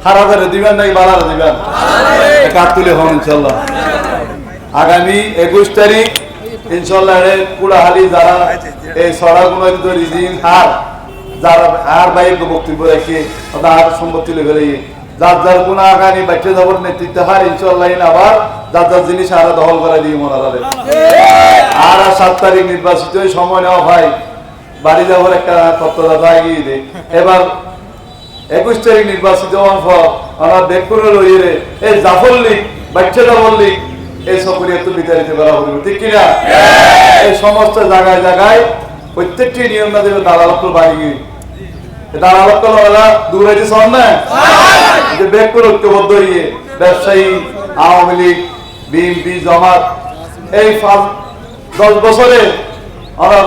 খারাপের দিবেন নাকি বালারে দিবেন? কাঠ তুলে হন ইনশাল্লাহ। আগামী 21 তারিখ ইনশাল্লাহ কুড়াহালি যারা এই সড়াগুলো রিজিং হার যারা আর বাইক বক্তব্য রেখে তার সম্পত্তি লেগে যার যার কোন আগামী বাইকে যাবার নেতৃত্ব হার ইনশাল্লাহ আবার যার যার জিনিস আরো দখল করে দিয়ে মনে হবে। আর 7 তারিখ নির্বাচিত সময় নেওয়া ভাই বাড়ি যাবার একটা তত্ত্বদাতা এগিয়ে দেয়। এবার 21 তারিখ নির্বাচিত হওয়ার পর আমরা বেকুরে লইয়ে এই জাফর লীগ বাচ্চা জাফর লীগ এই সকরিয়ত বিতাড়িত করা হবে, ঠিক কিনা? এই সমস্ত জায়গায় জায়গায় প্রত্যেকটি নিয়ম না দেবে দালালক্ষ বাড়ি গিয়ে দালালক্ষ ওরা দূর হয়েছে সব না যে বেকুর ঐক্যবদ্ধ হইয়ে ব্যবসায়ী আওয়ামী লীগ বিএনপি জামাত এই 10 বছরে ওরা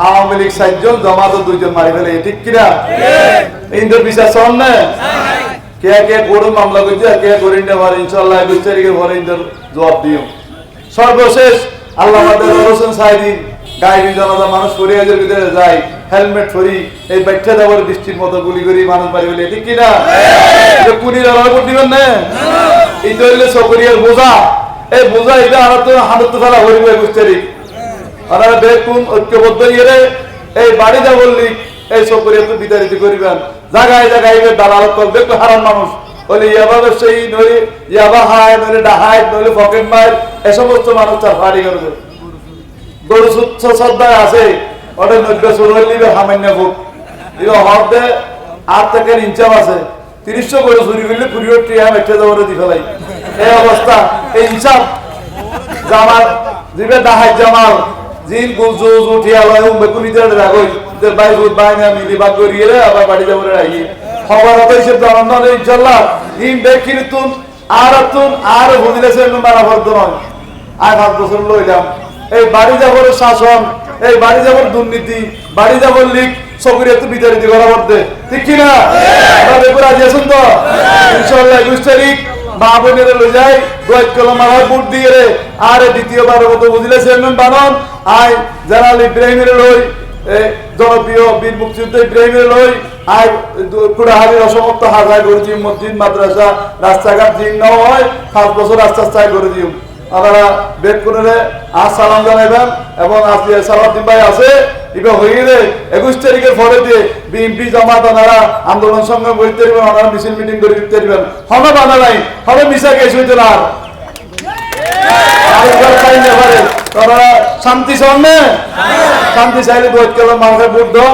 আওয়ামী লীগ 7 জন জামাত 2 জন মারি ফেলে, ঠিক কিনা? ইন্দ্র বিশ্বাস হন না কে কে বড় মামলা করছে কে করেন না পারে ইনশাআল্লাহ 21 তারিখে পরে ইন্দ্র জবাব দিও। সর্বশেষ আল্লাহ আমাদের হোসেন সাইদি গায়েবী জানাজা মানুষ ফরিয়াদের ভিতরে যায় হেলমেট ফরি এই ব্যাখ্যা দেওয়ার বৃষ্টির মতো গুলি করি মানুষ মারি ফেলে, ঠিক কিনা? কুনির আলাদা দিবেন না এটা হইলে সকরিয়ার বোঝা এই বোঝা এটা আর তো হানত ফেলা হইব 21 তারিখ আপনারা বেকুন ঐক্যবদ্ধ ইয়ে এই বাড়ি যা বললি এই সকরিয়াত বিতাড়িত করিবেন। জায়গায় জায়গায় দালাল করবে একটু হারান মানুষ বলে ইয়াবা ব্যবসায়ী নইলে ইয়াবা হায় নইলে ডাহাই নইলে পকেট মার এ সমস্ত মানুষ তার ফাড়ি করবে। গরু শ্রদ্ধায় আছে ওটা 90 চুরি সামান্য ভোগ হরদে 8 থেকে ইনচাম আছে 30 গরু চুরি করলে পুরিও টিয়া মেটে যাবো দি ফেলাই এই অবস্থা। এই হিসাব জামাল দিবে ডাহাই জামাল জিন গুজু উঠিয়া লয় বেকুনিতে রাগই যে বাই গুড বাই না মিলি বাদ করিয়ে আবার বাড়ি যাবো রাগি খবর হতো হিসেব জানান না ইনশাআল্লাহ ইন দেখিতুন আর বুঝিলেছে মারা ফর্দ নয়। আর 5 বছর লইলাম এই বাড়ি যাবর শাসন এই বাড়ি যাবর দুর্নীতি বাড়ি যাবর লীগ সকরিয়ত বিতাড়িত করা করতে, ঠিক কিনা? আপনারা রাজি আছেন তো? ইনশাআল্লাহ 21 তারিখ মা বোনেরা লই যায় দোয়াত কলম আর ভোট দিয়ে রে আর দ্বিতীয়বার মতো বুঝলে চেয়ারম্যান বানন আই জেনারেল ইব্রাহিমের লই জনপ্রিয় বীর মুক্তিযুদ্ধ ইব্রাহিমের লই আই কুড়াহালির অসমাপ্ত হাজার করে দিম মসজিদ মাদ্রাসা রাস্তাঘাট জিন ন হয় 5 বছর আস্তে আস্তে করে দিম। আপনারা বেদ করে আজ সালাম জানাইবেন এবং আজকে সালাউদ্দিন ভাই আছে এটা হয়ে রে 21 তারিখের পরে দিয়ে বিএনপি জামাত ওনারা আন্দোলন সংগ্রাম করতে পারবেন ওনারা মিছিল মিটিং করে দিতে পারবেন হবে বাধা নাই হবে মিশা কেস হইতে না শান্তি চান না শান্তি চাইলে ভোট কেন মানুষের ভোট দাও।